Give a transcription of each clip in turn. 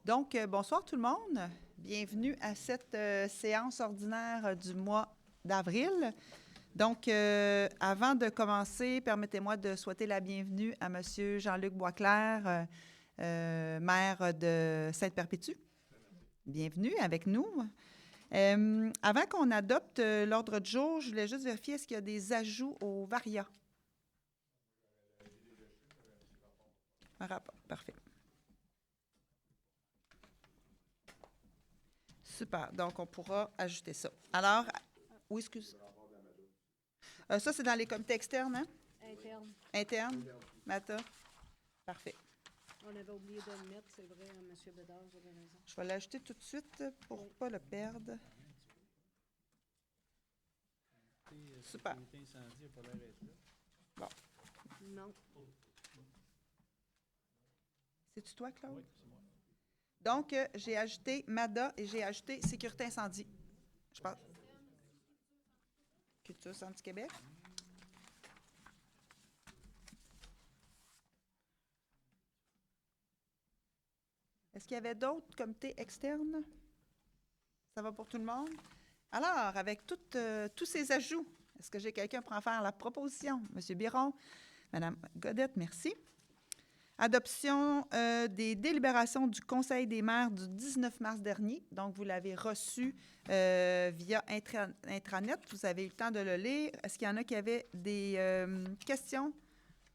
Donc, bonsoir tout le monde. Bienvenue à cette séance ordinaire du mois d'avril. Donc, avant de commencer, permettez-moi de souhaiter la bienvenue à M. Jean-Luc Boisclair, maire de Sainte-Perpétue. Bienvenue avec nous. Avant qu'on adopte l'ordre du jour, je voulais juste vérifier est-ce qu'il y a des ajouts au VARIA. Un rapport, parfait. Super. Donc, on pourra ajouter ça. Alors, oui, excuse. Ça, c'est dans les comités externes, hein? Interne. Interne? Mata? Parfait. On avait oublié de le mettre, c'est vrai, M. Bédard, vous avez raison. Je vais l'ajouter tout de suite pour ne pas le perdre. Super. Bon. Non. C'est-tu toi, Claude? Oui, c'est moi. Donc, j'ai ajouté MADA et j'ai ajouté Sécurité incendie. Je pense. Culture Centre du Québec. Est-ce qu'il y avait d'autres comités externes? Ça va pour tout le monde? Alors, avec tous ces ajouts, est-ce que j'ai quelqu'un pour en faire la proposition? M. Biron, Mme Godette, merci. Adoption des délibérations du Conseil des maires du 19 mars dernier. Donc, vous l'avez reçu via intranet. Vous avez eu le temps de le lire. Est-ce qu'il y en a qui avaient des questions,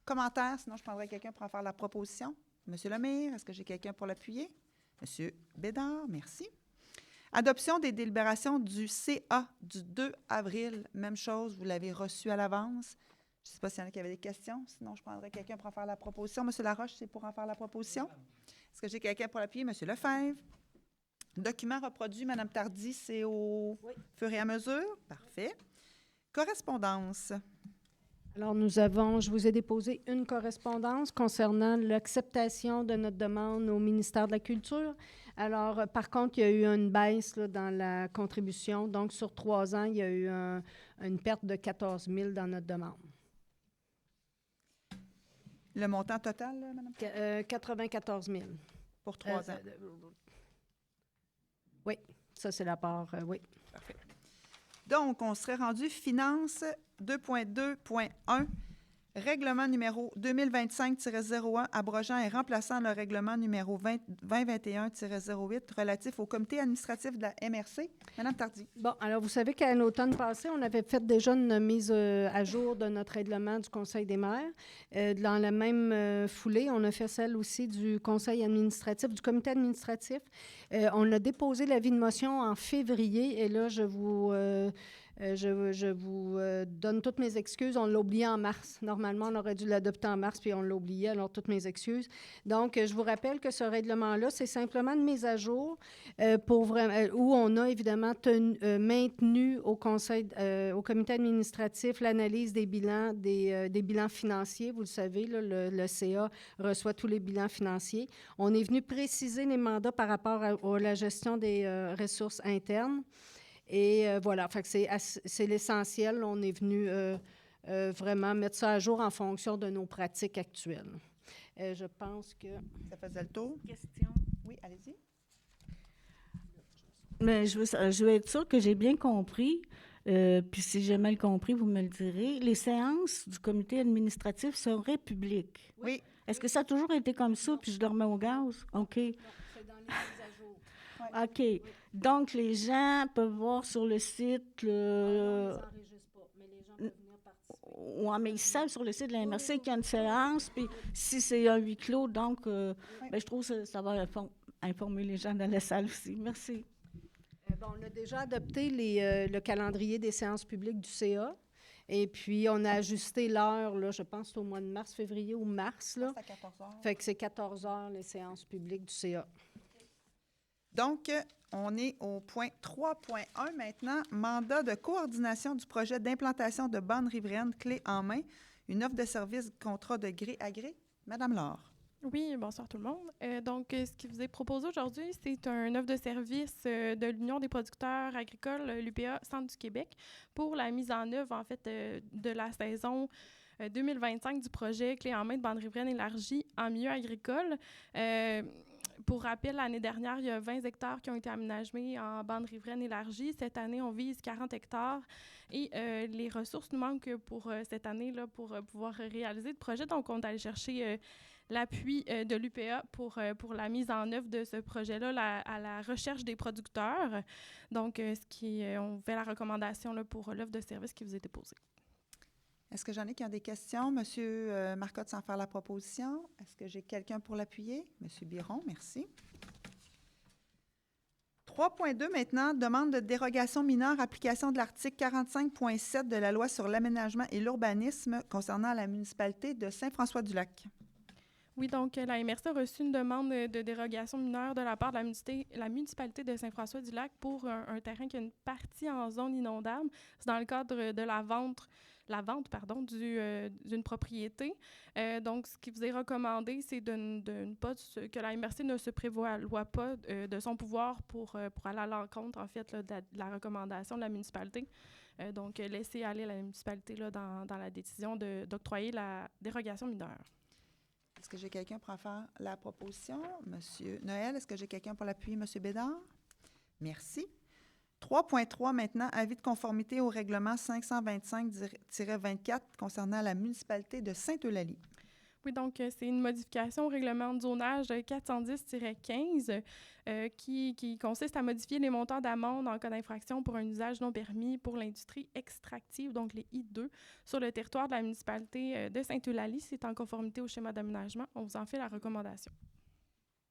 commentaires? Sinon, je prendrai quelqu'un pour en faire la proposition. Monsieur Lemire, est-ce que j'ai quelqu'un pour l'appuyer? Monsieur Bédard, merci. Adoption des délibérations du CA du 2 avril. Même chose, vous l'avez reçu à l'avance. Je ne sais pas s'il y en a qui avaient des questions. Sinon, je prendrai quelqu'un pour en faire la proposition. Monsieur Laroche, c'est pour en faire la proposition. Est-ce que j'ai quelqu'un pour l'appuyer? Monsieur Lefebvre. Document reproduit, Mme Tardy, c'est au fur et à mesure. Parfait. Correspondance. Alors, je vous ai déposé une correspondance concernant l'acceptation de notre demande au ministère de la Culture. Alors, par contre, il y a eu une baisse là, dans la contribution. Donc, sur 3 ans, il y a eu une perte de 14 000 dans notre demande. Le montant total, là, Mme? 94 000. Pour 3 ans. Oui, ça, c'est la part, oui. Parfait. Donc, on serait rendu finance 2.2.1, règlement numéro 2025-01, abrogeant et remplaçant le règlement numéro 2021-08 relatif au comité administratif de la MRC. Madame Tardy. Bon, alors vous savez qu'à l'automne passé, on avait fait déjà une mise à jour de notre règlement du Conseil des maires. Dans la même foulée, on a fait celle aussi du Conseil administratif, du comité administratif. On a déposé l'avis de motion en février et là, je vous donne toutes mes excuses. On l'a oublié en mars. Normalement, on aurait dû l'adopter en mars, puis on l'a oublié, alors toutes mes excuses. Donc, je vous rappelle que ce règlement-là, c'est simplement une mise à jour où on a évidemment maintenu au comité administratif l'analyse des bilans, des bilans financiers. Vous le savez, là, le CA reçoit tous les bilans financiers. On est venu préciser les mandats par rapport à la gestion des ressources internes. Et voilà, fait que c'est l'essentiel. On est venu vraiment mettre ça à jour en fonction de nos pratiques actuelles. Je pense que... Ça faisait le tour. Question. Oui, allez-y. Mais je veux être sûre que j'ai bien compris, puis si j'ai mal compris, vous me le direz. Les séances du comité administratif seraient publiques. Oui. Est-ce que ça a toujours été comme ça, puis je dormais au gaz? OK. Non, c'est dans les mises à jour. OK. Oui. Donc, les gens peuvent voir sur le site... Non, on ne les enregistre pas, mais les gens peuvent venir participer. Oui, mais ils savent sur le site de la MRC qu'il y a une séance, puis si c'est un huis clos, donc, ben, je trouve que ça va informer les gens dans la salle aussi. Merci. Bon, on a déjà adopté le calendrier des séances publiques du CA. Et puis, on a ajusté l'heure, là, je pense que c'est au mois de mars, février ou mars. Là. C'est à 14 heures. Fait que c'est 14 heures, les séances publiques du CA. Donc, on est au point 3.1 maintenant, mandat de coordination du projet d'implantation de bandes riveraines clé en main, une offre de service contrat de gré à gré. Madame Laure. Oui, bonsoir tout le monde. Ce qui vous est proposé aujourd'hui, c'est un offre de service de l'Union des producteurs agricoles, l'UPA Centre du Québec, pour la mise en œuvre, en fait, de la saison 2025 du projet Clé en main de bande riveraine élargie en milieu agricole. Pour rappel, l'année dernière, il y a 20 hectares qui ont été aménagés en bande riveraine élargie. Cette année, on vise 40 hectares. Et les ressources nous manquent pour cette année-là pour pouvoir réaliser le projet. Donc, on est allé chercher l'appui de l'UPA pour la mise en œuvre de ce projet-là à la recherche des producteurs. Donc, on fait la recommandation là, pour l'offre de service qui vous est déposée. Est-ce que j'en ai qui ont des questions? Monsieur Marcotte, sans faire la proposition. Est-ce que j'ai quelqu'un pour l'appuyer? Monsieur Biron, merci. 3.2 maintenant, demande de dérogation mineure, application de l'article 45.7 de la loi sur l'aménagement et l'urbanisme concernant la municipalité de Saint-François-du-Lac. Oui, donc la MRC a reçu une demande de dérogation mineure de la part de la municipalité de Saint-François-du-Lac pour un terrain qui a une partie en zone inondable. C'est dans le cadre de la vente d'une propriété. Donc, ce qui vous est recommandé, c'est que la MRC ne se prévoit pas de son pouvoir pour aller à l'encontre, en fait, là, de la recommandation de la municipalité. Donc, laisser aller la municipalité là, dans la décision d'octroyer la dérogation mineure. Est-ce que j'ai quelqu'un pour en faire la proposition? Monsieur Noël, est-ce que j'ai quelqu'un pour l'appuyer? Monsieur Bédard? Merci. 3.3 maintenant, avis de conformité au règlement 525-24 concernant la municipalité de Sainte-Eulalie. Oui, donc c'est une modification au règlement de zonage 410-15 qui consiste à modifier les montants d'amende en cas d'infraction pour un usage non permis pour l'industrie extractive, donc les I2, sur le territoire de la municipalité de Sainte-Eulalie. C'est en conformité au schéma d'aménagement. On vous en fait la recommandation.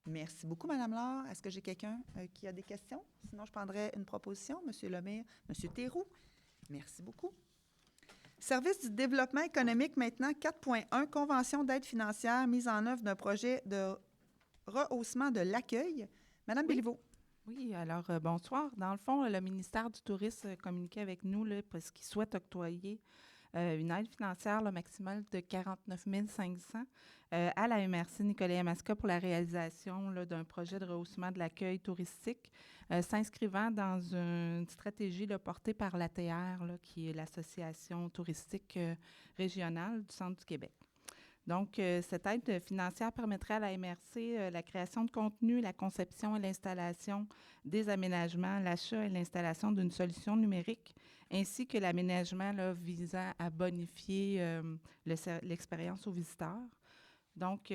Merci beaucoup, Mme Laure. Est-ce que j'ai quelqu'un qui a des questions? Sinon, je prendrais une proposition. Monsieur Lemire, Monsieur Théroux. Merci beaucoup. Service du développement économique maintenant, 4.1, convention d'aide financière, mise en œuvre d'un projet de rehaussement de l'accueil. Madame Béliveau. Oui, alors bonsoir. Dans le fond, le ministère du Tourisme a communiqué avec nous là, parce qu'il souhaite octroyer une aide financière là, maximale de 49 500 à la MRC Nicolet-Yamaska pour la réalisation là, d'un projet de rehaussement de l'accueil touristique s'inscrivant dans une stratégie là, portée par l'ATR, là, qui est l'Association touristique régionale du Centre du Québec. Donc, cette aide financière permettrait à la MRC la création de contenu, la conception et l'installation des aménagements, l'achat et l'installation d'une solution numérique, ainsi que l'aménagement là, visant à bonifier l'expérience aux visiteurs. Donc,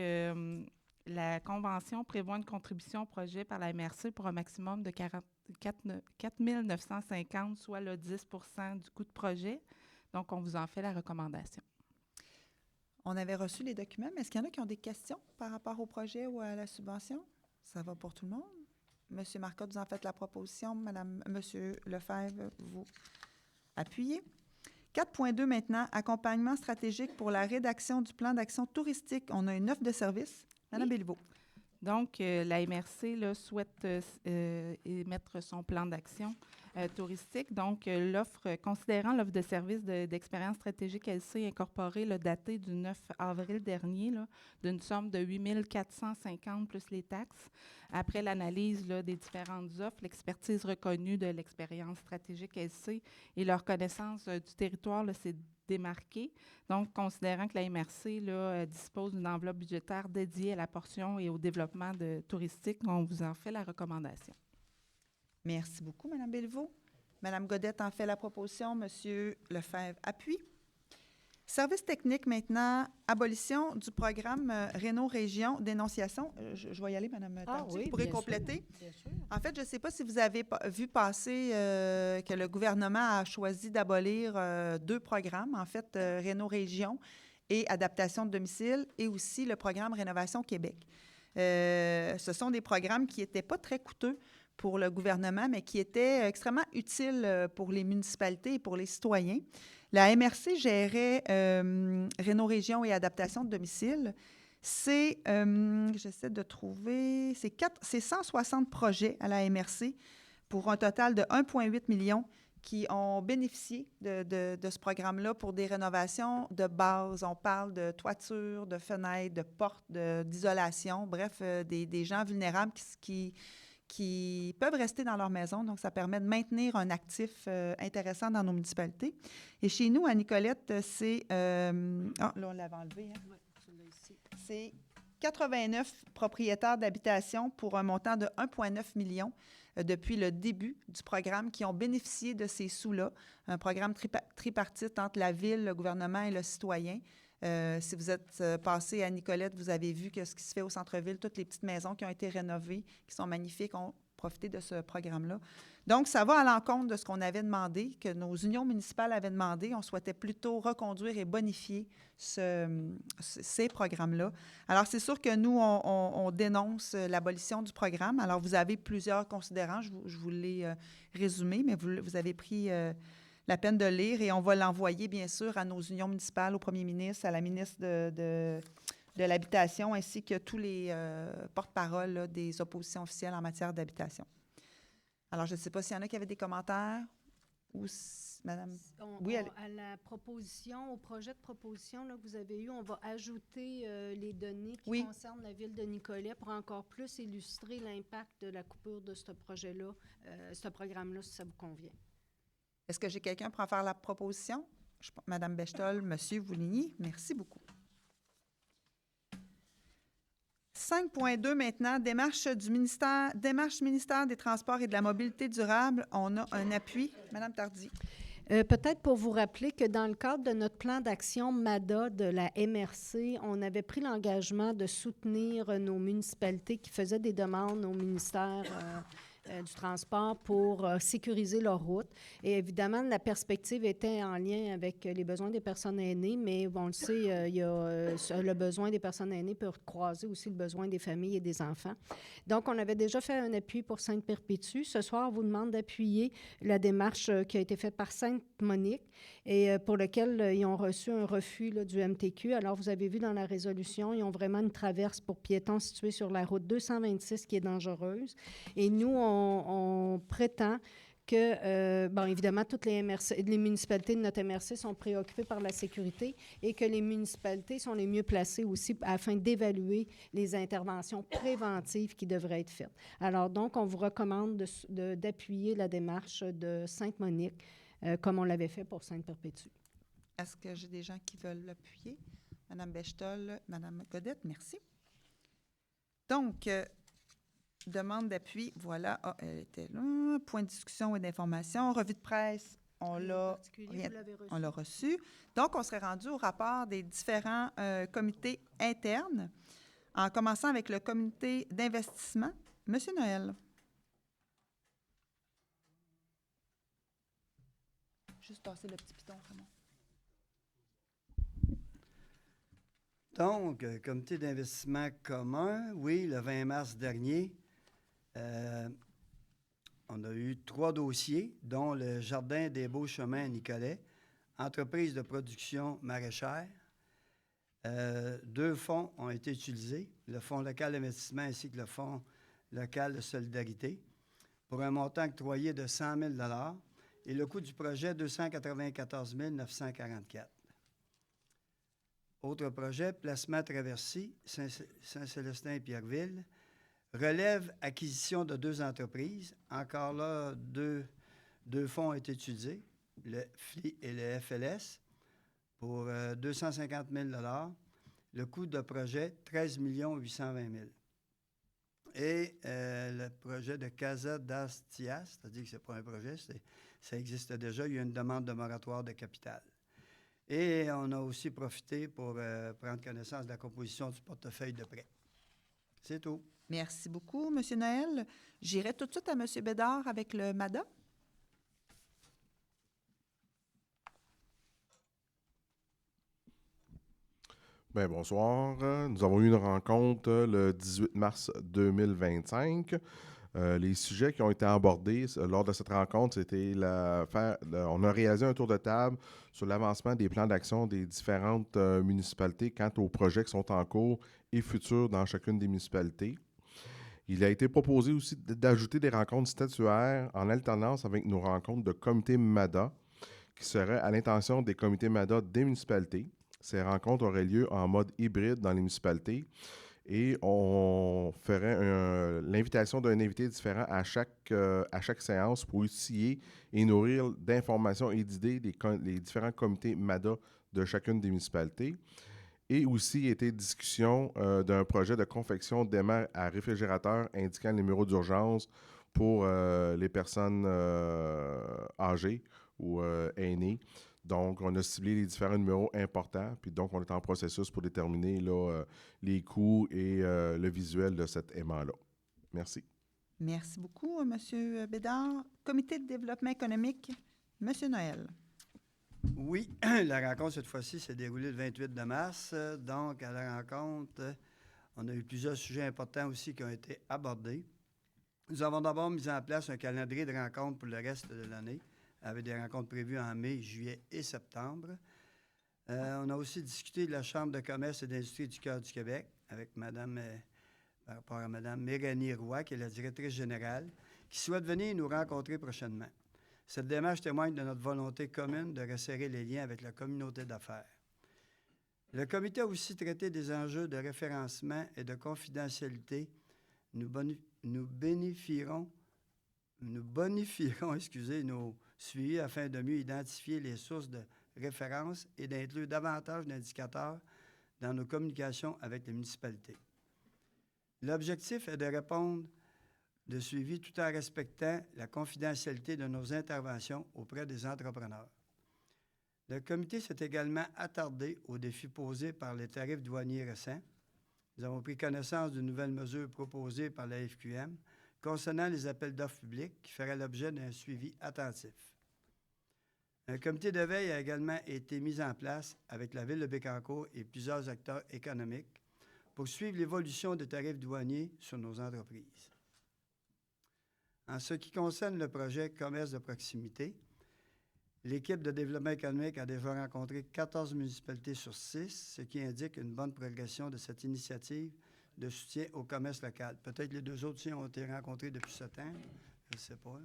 la convention prévoit une contribution au projet par la MRC pour un maximum de 4 950, soit le 10 du coût de projet. Donc, on vous en fait la recommandation. On avait reçu les documents, mais est-ce qu'il y en a qui ont des questions par rapport au projet ou à la subvention? Ça va pour tout le monde? Monsieur Marcotte, vous en faites la proposition. Monsieur Lefebvre, vous appuyez. 4.2 maintenant, accompagnement stratégique pour la rédaction du plan d'action touristique. On a une offre de service. Madame Béliveau. Donc, la MRC là, souhaite émettre son plan d'action touristique. Donc, considérant l'offre de service d'expérience stratégique LC incorporée, là, datée du 9 avril dernier, là, d'une somme de 8 450 plus les taxes. Après l'analyse là, des différentes offres, l'expertise reconnue de l'expérience stratégique LC et leur connaissance du territoire s'est démarquée. Donc, considérant que la MRC là, dispose d'une enveloppe budgétaire dédiée à la portion et au développement touristique, on vous en fait la recommandation. Merci beaucoup, Mme Béliveau. Mme Godette en fait la proposition. Monsieur Lefebvre appuie. Service technique maintenant, abolition du programme Réno Région d'énonciation. Je vais y aller, Mme Tardy, oui, vous pourrez bien compléter. Sûr, bien sûr. En fait, je ne sais pas si vous avez vu passer que le gouvernement a choisi d'abolir 2 programmes, en fait, Réno Région et adaptation de domicile, et aussi le programme Rénovation Québec. Ce sont des programmes qui n'étaient pas très coûteux pour le gouvernement, mais qui étaient extrêmement utiles pour les municipalités et pour les citoyens. La MRC gérait Réno Région et adaptation de domicile. J'essaie de trouver, c'est 160 projets à la MRC pour un total de 1,8 million qui ont bénéficié de ce programme-là pour des rénovations de base. On parle de toitures, de fenêtres, de portes, d'isolation, bref, des gens vulnérables qui peuvent rester dans leur maison. Donc, ça permet de maintenir un actif intéressant dans nos municipalités. Et chez nous, à Nicolette, c'est... là, on l'avait enlevé. Hein? Oui, celui-là ici. C'est 89 propriétaires d'habitation pour un montant de 1,9 million depuis le début du programme qui ont bénéficié de ces sous-là. Un programme tripartite entre la ville, le gouvernement et le citoyen. Si vous êtes passé à Nicolette, vous avez vu que ce qui se fait au centre-ville, toutes les petites maisons qui ont été rénovées, qui sont magnifiques, ont profité de ce programme-là. Donc, ça va à l'encontre de ce qu'on avait demandé, que nos unions municipales avaient demandé. On souhaitait plutôt reconduire et bonifier ces programmes-là. Alors, c'est sûr que nous, on dénonce l'abolition du programme. Alors, vous avez plusieurs considérants. Je vous l'ai résumé, mais vous avez pris la peine de lire et on va l'envoyer, bien sûr, à nos unions municipales, au premier ministre, à la ministre de l'Habitation, ainsi que tous les porte-parole là, des oppositions officielles en matière d'habitation. Alors, je ne sais pas s'il y en a qui avaient des commentaires ou Madame. Oui, à la proposition, au projet de proposition là, que vous avez eu, on va ajouter les données qui concernent la ville de Nicolet pour encore plus illustrer l'impact de la coupure de ce projet-là, ce programme-là, si ça vous convient. Est-ce que j'ai quelqu'un pour en faire la proposition? Madame Bechtel, Monsieur Vouligny, merci beaucoup. 5.2 maintenant, démarche ministère des Transports et de la Mobilité durable. On a un appui. Madame Tardy. Peut-être pour vous rappeler que dans le cadre de notre plan d'action MADA de la MRC, on avait pris l'engagement de soutenir nos municipalités qui faisaient des demandes au ministère du Transport pour sécuriser leurs routes. Et évidemment, la perspective était en lien avec les besoins des personnes aînées, mais on le sait, il y a, le besoin des personnes aînées peut croiser aussi le besoin des familles et des enfants. Donc, on avait déjà fait un appui pour Sainte-Perpétue. Ce soir, on vous demande d'appuyer la démarche qui a été faite par Sainte-Monique et pour laquelle ils ont reçu un refus là, du MTQ. Alors, vous avez vu dans la résolution, ils ont vraiment une traverse pour piétons située sur la route 226 qui est dangereuse. Et nous, on prétend que, bon, évidemment, toutes les municipalités de notre MRC sont préoccupées par la sécurité et que les municipalités sont les mieux placées aussi afin d'évaluer les interventions préventives qui devraient être faites. Alors, donc, on vous recommande d'appuyer la démarche de Sainte-Monique comme on l'avait fait pour Sainte-Perpétue. Est-ce que j'ai des gens qui veulent l'appuyer? Madame Bechtel, Madame Godette, merci. Donc, demande d'appui, voilà. Ah, elle était là. Point de discussion et d'information. Revue de presse, on l'a reçu. Donc, on serait rendu au rapport des différents comités internes, en commençant avec le comité d'investissement. Monsieur Noël. Juste passer le petit piton, Ramon. Donc, comité d'investissement commun, oui, le 20 mars dernier, on a eu 3 dossiers, dont le Jardin des Beaux Chemins à Nicolet, entreprise de production maraîchère. 2 fonds ont été utilisés, le Fonds local d'investissement ainsi que le Fonds local de solidarité, pour un montant octroyé de 100 000 $ et le coût du projet, 294 944. Autre projet, placement traversé, Saint-Célestin et Pierreville. Relève acquisition de 2 entreprises. Encore là, deux fonds ont été utilisés, le FLI et le FLS, pour 250 000 $. Le coût de projet, 13 820 000 $. Et le projet de Casa d'Astias, c'est-à-dire que ce n'est pas un projet, ça existe déjà. Il y a une demande de moratoire de capital. Et on a aussi profité pour prendre connaissance de la composition du portefeuille de prêt. C'est tout. Merci beaucoup, M. Noël. J'irai tout de suite à M. Bédard avec le MADA. Bien, bonsoir. Nous avons eu une rencontre le 18 mars 2025. Les sujets qui ont été abordés lors de cette rencontre, c'était on a réalisé un tour de table sur l'avancement des plans d'action des différentes municipalités quant aux projets qui sont en cours et futurs dans chacune des municipalités. Il a été proposé aussi d'ajouter des rencontres statutaires en alternance avec nos rencontres de comité MADA qui seraient à l'intention des comités MADA des municipalités. Ces rencontres auraient lieu en mode hybride dans les municipalités. Et on ferait l'invitation d'un invité différent à chaque séance pour outiller et nourrir d'informations et d'idées les différents comités MADA de chacune des municipalités. Et aussi, il a été discussion d'un projet de confection d'aimants à réfrigérateur indiquant le numéro d'urgence pour les personnes âgées ou aînées. Donc, on a ciblé les différents numéros importants, puis donc on est en processus pour déterminer là, les coûts et le visuel de cet aimant-là. Merci. Merci beaucoup, M. Bédard. Comité de développement économique, M. Noël. Oui, la rencontre, cette fois-ci, s'est déroulée le 28 de mars. Donc, à la rencontre, on a eu plusieurs sujets importants aussi qui ont été abordés. Nous avons d'abord mis en place un calendrier de rencontres pour le reste de l'année, avec des rencontres prévues en mai, juillet et septembre. On a aussi discuté de la Chambre de commerce et d'industrie du Cœur du Québec avec par rapport à Mme Mélanie Roy, qui est la directrice générale, qui souhaite venir nous rencontrer prochainement. Cette démarche témoigne de notre volonté commune de resserrer les liens avec la communauté d'affaires. Le comité a aussi traité des enjeux de référencement et de confidentialité. Nous bonifierons nos suivis afin de mieux identifier les sources de référence et d'inclure davantage d'indicateurs dans nos communications avec les municipalités. L'objectif est de répondre de suivi tout en respectant la confidentialité de nos interventions auprès des entrepreneurs. Le comité s'est également attardé aux défis posés par les tarifs douaniers récents. Nous avons pris connaissance de nouvelles mesures proposées par la FQM concernant les appels d'offres publics qui feraient l'objet d'un suivi attentif. Un comité de veille a également été mis en place avec la Ville de Bécancour et plusieurs acteurs économiques pour suivre l'évolution des tarifs douaniers sur nos entreprises. En ce qui concerne le projet Commerce de proximité, l'équipe de développement économique a déjà rencontré 14 municipalités sur 6, ce qui indique une bonne progression de cette initiative de soutien au commerce local. Peut-être les deux autres aussi ont été rencontrés depuis ce temps, je ne sais pas.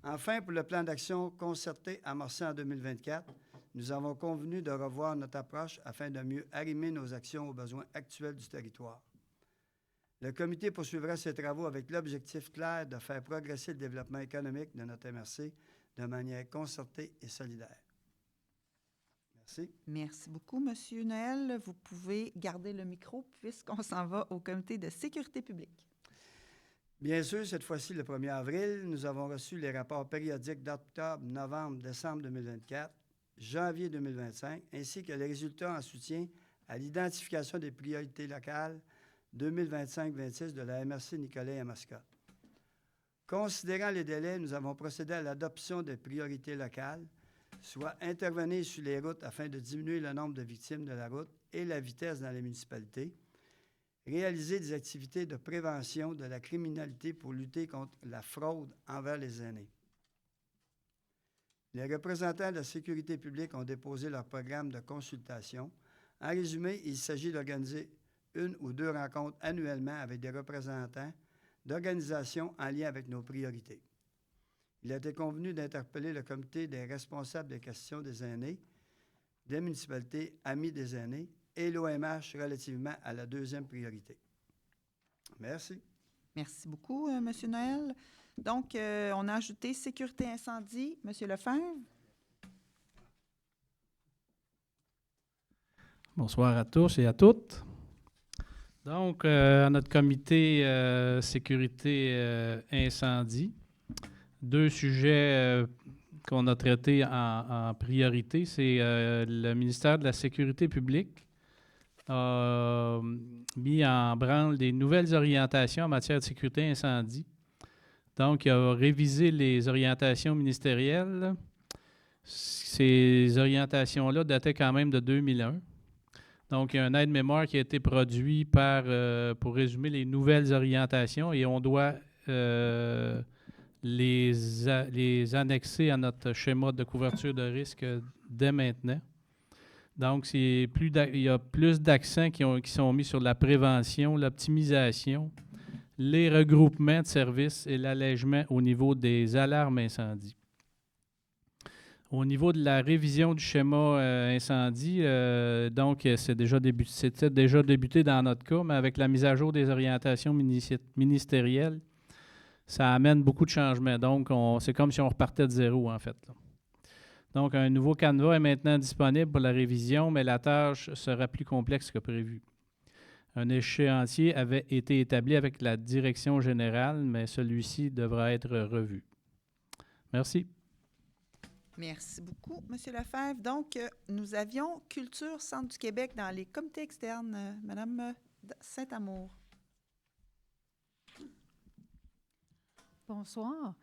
Enfin, pour le plan d'action concerté amorcé en 2024, nous avons convenu de revoir notre approche afin de mieux arrimer nos actions aux besoins actuels du territoire. Le comité poursuivra ses travaux avec l'objectif clair de faire progresser le développement économique de notre MRC de manière concertée et solidaire. Merci. Merci beaucoup, M. Noël. Vous pouvez garder le micro puisqu'on s'en va au comité de sécurité publique. Bien sûr, cette fois-ci, le 1er avril, nous avons reçu les rapports périodiques d'octobre, novembre, décembre 2024, janvier 2025, ainsi que les résultats en soutien à l'identification des priorités locales 2025-26 de la MRC Nicolet et Mascotte. Considérant les délais, nous avons procédé à l'adoption des priorités locales, soit intervenir sur les routes afin de diminuer le nombre de victimes de la route et la vitesse dans les municipalités, réaliser des activités de prévention de la criminalité pour lutter contre la fraude envers les aînés. Les représentants de la sécurité publique ont déposé leur programme de consultation. En résumé, il s'agit d'organiser 1 ou 2 rencontres annuellement avec des représentants d'organisations en lien avec nos priorités. Il a été convenu d'interpeller le comité des responsables des questions des aînés, des municipalités amies des aînés et l'OMH relativement à la 2e priorité. Merci. Merci beaucoup, M. Noël. Donc, on a ajouté sécurité incendie. M. Lefebvre. Bonsoir à tous et à toutes. Donc, à notre comité sécurité incendie, 2 sujets qu'on a traités en priorité. C'est le ministère de la Sécurité publique a mis en branle des nouvelles orientations en matière de sécurité incendie. Donc, il a révisé les orientations ministérielles. Ces orientations-là dataient quand même de 2001. Donc, il y a un aide-mémoire qui a été produit pour résumer les nouvelles orientations et on doit les annexer à notre schéma de couverture de risque dès maintenant. Donc, il y a plus d'accents qui sont mis sur la prévention, l'optimisation, les regroupements de services et l'allègement au niveau des alarmes incendie. Au niveau de la révision du schéma incendie, donc c'était déjà débuté dans notre cas, mais avec la mise à jour des orientations ministérielles, ça amène beaucoup de changements. Donc, c'est comme si on repartait de zéro, en fait, là. Donc, un nouveau canevas est maintenant disponible pour la révision, mais la tâche sera plus complexe que prévu. Un échéancier avait été établi avec la direction générale, mais celui-ci devra être revu. Merci. Merci beaucoup, M. Lefebvre. Donc, nous avions Culture Centre du Québec dans les comités externes. Madame Saint-Amour. Bonsoir.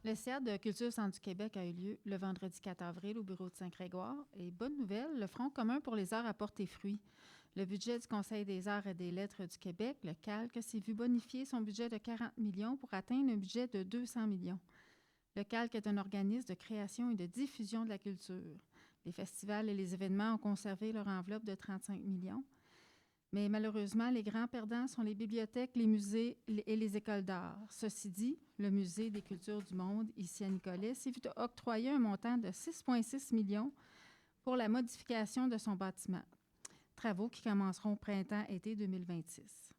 Le CA de Culture Centre du Québec a eu lieu le vendredi 4 avril au bureau de Saint-Grégoire. Et bonne nouvelle, le Front commun pour les arts a porté fruit. Le budget du Conseil des arts et des lettres du Québec, le CALQ, s'est vu bonifier son budget de 40 millions pour atteindre un budget de 200 millions. Le CALQ est un organisme de création et de diffusion de la culture. Les festivals et les événements ont conservé leur enveloppe de 35 millions. Mais malheureusement, les grands perdants sont les bibliothèques, les musées et les écoles d'art. Ceci dit, le Musée des cultures du monde, ici à Nicolet, s'est vu octroyer un montant de 6,6 millions pour la modification de son bâtiment. Travaux qui commenceront au printemps-été 2026.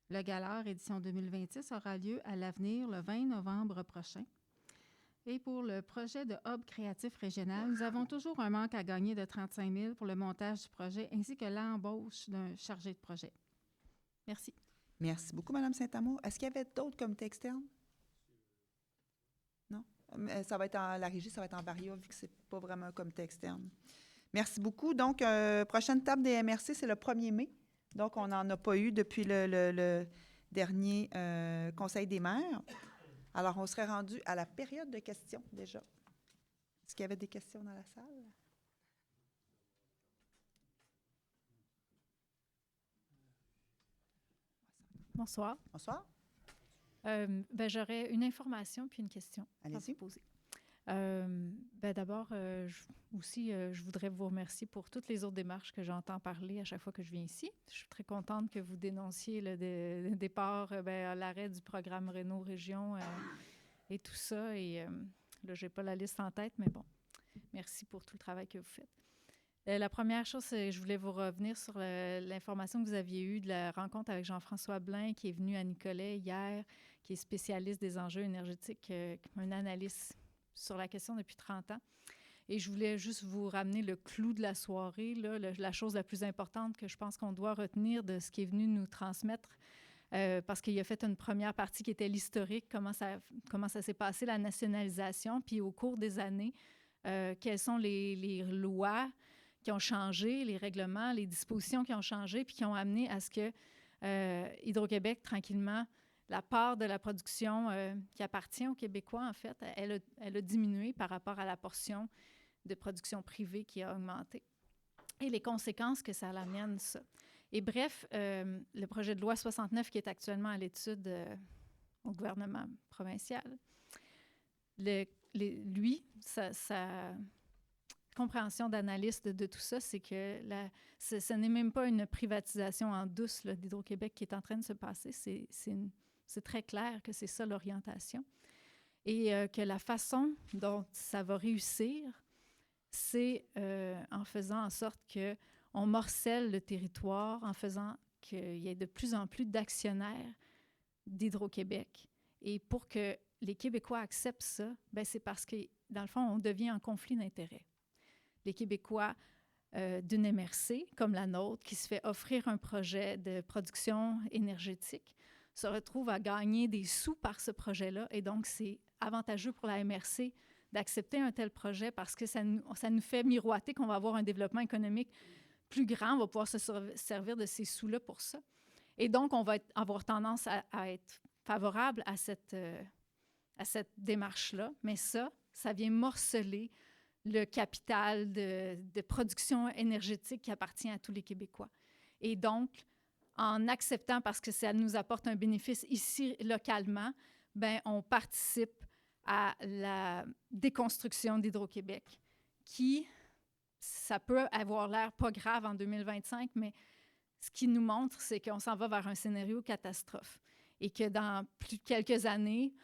Le Galard édition 2026 aura lieu à l'avenir le 20 novembre prochain. Et pour le projet de Hub créatif régional, nous avons toujours un manque à gagner de 35 000 pour le montage du projet ainsi que l'embauche d'un chargé de projet. Merci. Merci beaucoup, Mme Saint-Amour. Est-ce qu'il y avait d'autres comités externes? Non? Ça va être la régie, ça va être en Varia, vu que ce n'est pas vraiment un comité externe. Merci beaucoup. Donc, prochaine table des MRC, c'est le 1er mai. Donc, on n'en a pas eu depuis le dernier Conseil des maires. Alors, on serait rendu à la période de questions déjà. Est-ce qu'il y avait des questions dans la salle? Bonsoir. Bonsoir. J'aurais une information puis une question à vous poser. D'abord, je voudrais vous remercier pour toutes les autres démarches que j'entends parler à chaque fois que je viens ici. Je suis très contente que vous dénonciez le départ, l'arrêt du programme Renault Région et tout ça. Et là, je n'ai pas la liste en tête, mais bon, merci pour tout le travail que vous faites. La première chose, c'est je voulais vous revenir sur l'information que vous aviez eue de la rencontre avec Jean-François Blain, qui est venu à Nicolet hier, qui est spécialiste des enjeux énergétiques, un analyste sur la question depuis 30 ans. Et je voulais juste vous ramener le clou de la soirée, là, la chose la plus importante que je pense qu'on doit retenir de ce qui est venu nous transmettre, parce qu'il a fait une première partie qui était l'historique, comment ça s'est passé, la nationalisation, puis au cours des années, quelles sont les lois qui ont changé, les règlements, les dispositions qui ont changé, puis qui ont amené à ce que Hydro-Québec, tranquillement, la part de la production qui appartient aux Québécois, en fait, elle a diminué par rapport à la portion de production privée qui a augmenté. Et les conséquences que ça amène, ça. Et bref, le projet de loi 69 qui est actuellement à l'étude au gouvernement provincial, sa compréhension d'analyste de tout ça, c'est que ce n'est même pas une privatisation en douce d'Hydro-Québec qui est en train de se passer. C'est très clair que c'est ça l'orientation. Et que la façon dont ça va réussir, c'est en faisant en sorte qu'on morcelle le territoire, en faisant qu'il y ait de plus en plus d'actionnaires d'Hydro-Québec. Et pour que les Québécois acceptent ça, c'est parce que, dans le fond, on devient en conflit d'intérêts. Les Québécois d'une MRC, comme la nôtre, qui se fait offrir un projet de production énergétique, se retrouvent à gagner des sous par ce projet-là. Et donc, c'est avantageux pour la MRC d'accepter un tel projet parce que ça nous fait miroiter qu'on va avoir un développement économique plus grand, on va pouvoir se servir de ces sous-là pour ça. Et donc, on va avoir tendance à être favorable à cette démarche-là. Mais ça vient morceler le capital de production énergétique qui appartient à tous les Québécois. Et donc, en acceptant, parce que ça nous apporte un bénéfice ici, localement, on participe à la déconstruction d'Hydro-Québec, qui, ça peut avoir l'air pas grave en 2025, mais ce qui nous montre, c'est qu'on s'en va vers un scénario catastrophe et que dans plus de quelques années,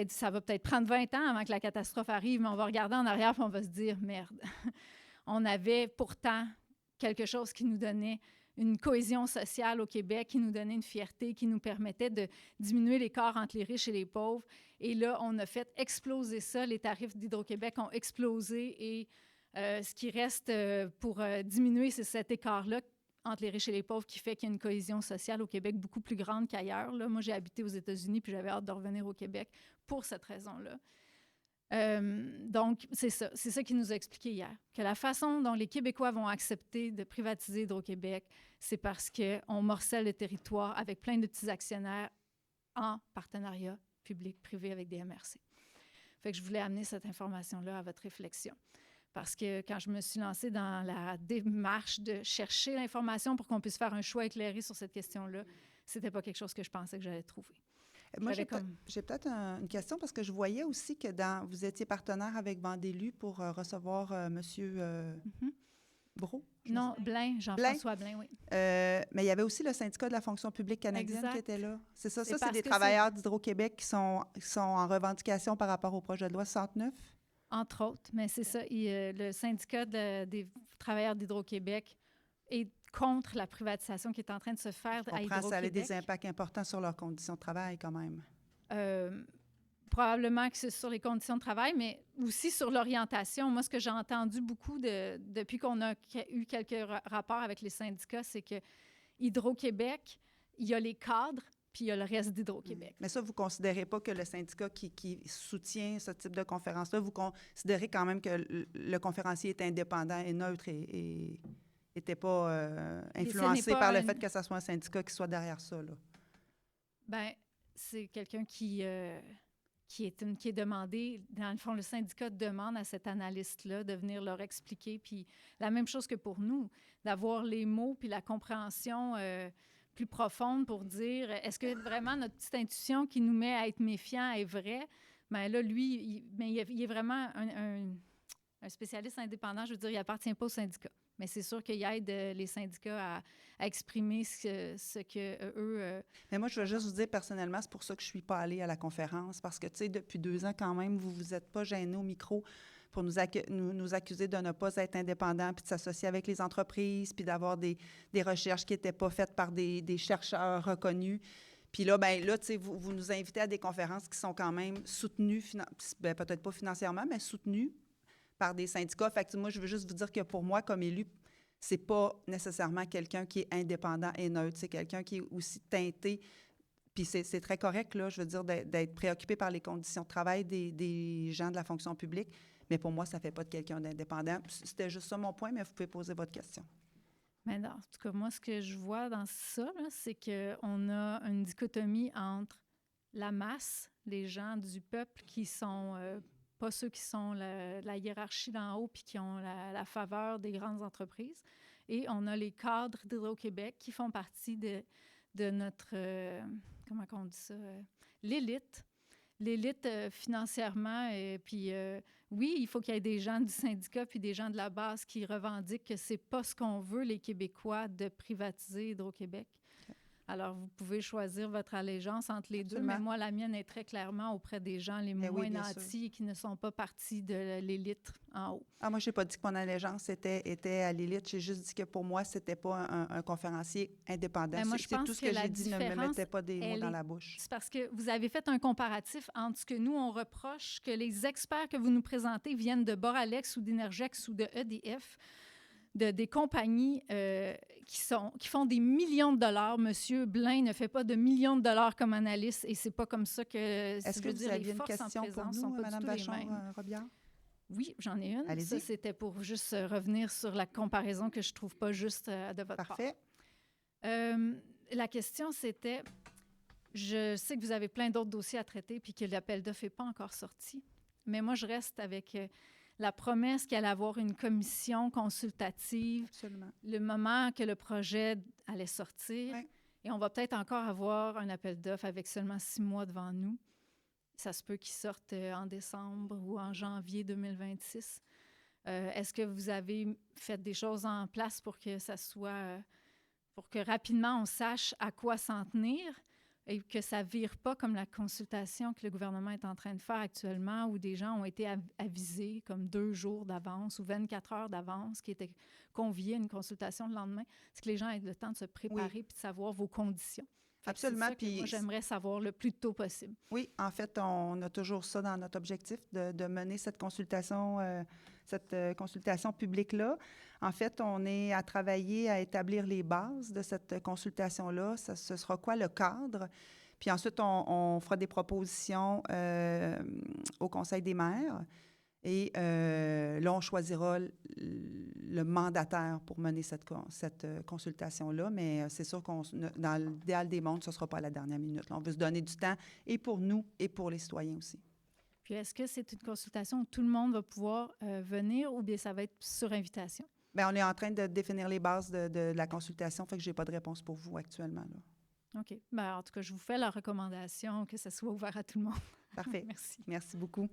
ça va peut-être prendre 20 ans avant que la catastrophe arrive, mais on va regarder en arrière et on va se dire, merde, on avait pourtant quelque chose qui nous donnait une cohésion sociale au Québec, qui nous donnait une fierté, qui nous permettait de diminuer l'écart entre les riches et les pauvres. Et là, on a fait exploser ça. Les tarifs d'Hydro-Québec ont explosé et ce qui reste pour diminuer, c'est cet écart-là entre les riches et les pauvres qui fait qu'il y a une cohésion sociale au Québec beaucoup plus grande qu'ailleurs. Là, moi, j'ai habité aux États-Unis puis j'avais hâte de revenir au Québec pour cette raison-là. Donc, c'est ça qui nous a expliqué hier, que la façon dont les Québécois vont accepter de privatiser Hydro-Québec, c'est parce qu'on morcelle le territoire avec plein de petits actionnaires en partenariat public-privé avec des MRC. Fait que je voulais amener cette information-là à votre réflexion. Parce que quand je me suis lancée dans la démarche de chercher l'information pour qu'on puisse faire un choix éclairé sur cette question-là, c'était pas quelque chose que je pensais que j'allais trouver. Moi, j'ai peut-être une question parce que je voyais aussi que vous étiez partenaire avec Vendélu pour recevoir M. Brault. Non, Blain, Jean-François Blain, oui. Mais il y avait aussi le syndicat de la fonction publique canadienne qui était là. C'est ça? Ça, c'est des que travailleurs d'Hydro-Québec qui sont en revendication par rapport au projet de loi 69? Entre autres, mais c'est ça. Le syndicat des travailleurs d'Hydro-Québec est contre la privatisation qui est en train de se faire à Hydro-Québec. Ça a des impacts importants sur leurs conditions de travail quand même. Probablement que c'est sur les conditions de travail, mais aussi sur l'orientation. Moi, ce que j'ai entendu beaucoup depuis qu'on a eu quelques rapports avec les syndicats, c'est que Hydro-Québec, il y a les cadres, puis il y a le reste d'Hydro-Québec. Mais ça, vous ne considérez pas que le syndicat qui soutient ce type de conférence-là, vous considérez quand même que le conférencier est indépendant et neutre et n'était pas influencé par le fait que ce soit un syndicat qui soit derrière ça, là? Bien, c'est quelqu'un qui est demandé. Dans le fond, le syndicat demande à cet analyste-là de venir leur expliquer. Puis la même chose que pour nous, d'avoir les mots puis la compréhension plus profonde pour dire est-ce que vraiment notre petite intuition qui nous met à être méfiants est vraie? Bien là, lui, il est vraiment un spécialiste indépendant. Je veux dire, il n'appartient pas au syndicat. Mais c'est sûr qu'il aide les syndicats à exprimer ce que eux... Mais moi, je veux juste vous dire personnellement, c'est pour ça que je ne suis pas allée à la conférence, parce que, tu sais, depuis 2 ans, quand même, vous ne vous êtes pas gênés au micro pour nous accuser de ne pas être indépendants, puis de s'associer avec les entreprises, puis d'avoir des recherches qui n'étaient pas faites par des chercheurs reconnus. Puis là, tu sais, vous nous invitez à des conférences qui sont quand même soutenues, peut-être pas financièrement, mais soutenues par des syndicats. Fait que moi, je veux juste vous dire que pour moi, comme élu, c'est pas nécessairement quelqu'un qui est indépendant et neutre. C'est quelqu'un qui est aussi teinté. Puis c'est très correct, là, je veux dire, d'être préoccupé par les conditions de travail des gens de la fonction publique. Mais pour moi, ça ne fait pas de quelqu'un d'indépendant. C'était juste ça mon point, mais vous pouvez poser votre question. Mais non, en tout cas, moi, ce que je vois dans ça, c'est qu'on a une dichotomie entre la masse, les gens du peuple qui sont... pas ceux qui sont la hiérarchie d'en haut puis qui ont la faveur des grandes entreprises. Et on a les cadres d'Hydro-Québec qui font partie de notre, comment on dit ça, l'élite. L'élite financièrement. Et puis, oui, il faut qu'il y ait des gens du syndicat puis des gens de la base qui revendiquent que c'est pas ce qu'on veut, les Québécois, de privatiser Hydro-Québec. Alors, vous pouvez choisir votre allégeance entre les deux, mais moi, la mienne est très clairement auprès des gens les moins nantis et qui ne sont pas partis de l'élite en haut. Ah, moi, je n'ai pas dit que mon allégeance était à l'élite. J'ai juste dit que pour moi, ce n'était pas un conférencier indépendant. Mais moi, je pense tout ce que que j'ai dit, ne me mettait pas des mots dans la bouche. C'est parce que vous avez fait un comparatif entre ce que nous, on reproche, que les experts que vous nous présentez viennent de Boralex ou d'Énergex ou de EDF, des compagnies qui font des millions de dollars. Monsieur Blain ne fait pas de millions de dollars comme analyste et c'est pas comme ça que... Est-ce que vous aviez une question pour nous, Mme Vachon-Robiard? Oui, j'en ai une. Allez-y. Ça, c'était pour juste revenir sur la comparaison que je trouve pas juste de votre part. Parfait. La question, c'était... Je sais que vous avez plein d'autres dossiers à traiter puis que l'appel d'offres n'est pas encore sorti, mais moi, je reste avec... la promesse qu'il allait avoir une commission consultative. Absolument. Le moment que le projet allait sortir. Oui. Et on va peut-être encore avoir un appel d'offres avec seulement 6 mois devant nous. Ça se peut qu'il sorte en décembre ou en janvier 2026. Est-ce que vous avez fait des choses en place pour que ça soit... pour que rapidement on sache à quoi s'en tenir? et que ça ne vire pas comme la consultation que le gouvernement est en train de faire actuellement, où des gens ont été avisés comme 2 jours d'avance ou 24 heures d'avance, qui étaient conviés à une consultation le lendemain. C'est que les gens aient le temps de se préparer et de savoir vos conditions. Absolument. Puis moi, j'aimerais savoir le plus tôt possible. Oui, en fait, on a toujours ça dans notre objectif de mener cette consultation publique-là. En fait, on est à travailler à établir les bases de cette consultation-là. Ce sera quoi le cadre? Puis ensuite, on fera des propositions au Conseil des maires. Et là, on choisira le mandataire pour mener cette consultation-là, mais c'est sûr dans l'idéal des mondes, ce ne sera pas à la dernière minute. Là, on veut se donner du temps, et pour nous, et pour les citoyens aussi. Puis est-ce que c'est une consultation où tout le monde va pouvoir venir, ou bien ça va être sur invitation? Bien, on est en train de définir les bases de la consultation, fait que je n'ai pas de réponse pour vous actuellement, là. OK. Bien, en tout cas, je vous fais la recommandation que ça soit ouvert à tout le monde. Parfait. Merci. Merci beaucoup.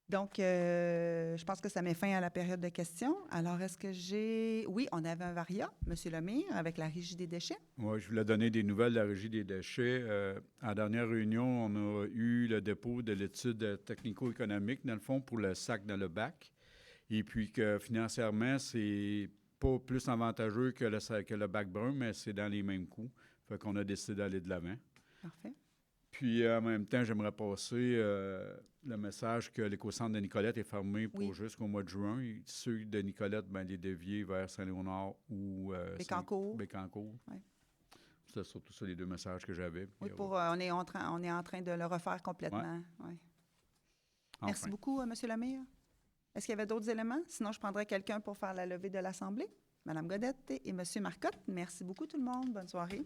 Donc, je pense que ça met fin à la période de questions. Alors, est-ce que j'ai... Oui, on avait un varia, M. Lemire, avec la Régie des déchets. Oui, je voulais donner des nouvelles de la Régie des déchets. À la dernière réunion, on a eu le dépôt de l'étude technico-économique, dans le fond, pour le sac dans le bac. Et puis que financièrement, c'est pas plus avantageux que le bac brun, mais c'est dans les mêmes coûts. Fait qu'on a décidé d'aller de l'avant. Parfait. Puis, en même temps, j'aimerais passer le message que l'éco-centre de Nicolette est fermé pour jusqu'au mois de juin. Et ceux de Nicolette, bien, les dévier vers Saint-Léonard ou Bécancour. Oui. C'est surtout ça les 2 messages que j'avais. Oui, on est en train de le refaire complètement. Ouais. Enfin. Merci beaucoup, M. Lemire. Est-ce qu'il y avait d'autres éléments? Sinon, je prendrais quelqu'un pour faire la levée de l'Assemblée. Mme Godette et M. Marcotte. Merci beaucoup, tout le monde. Bonne soirée.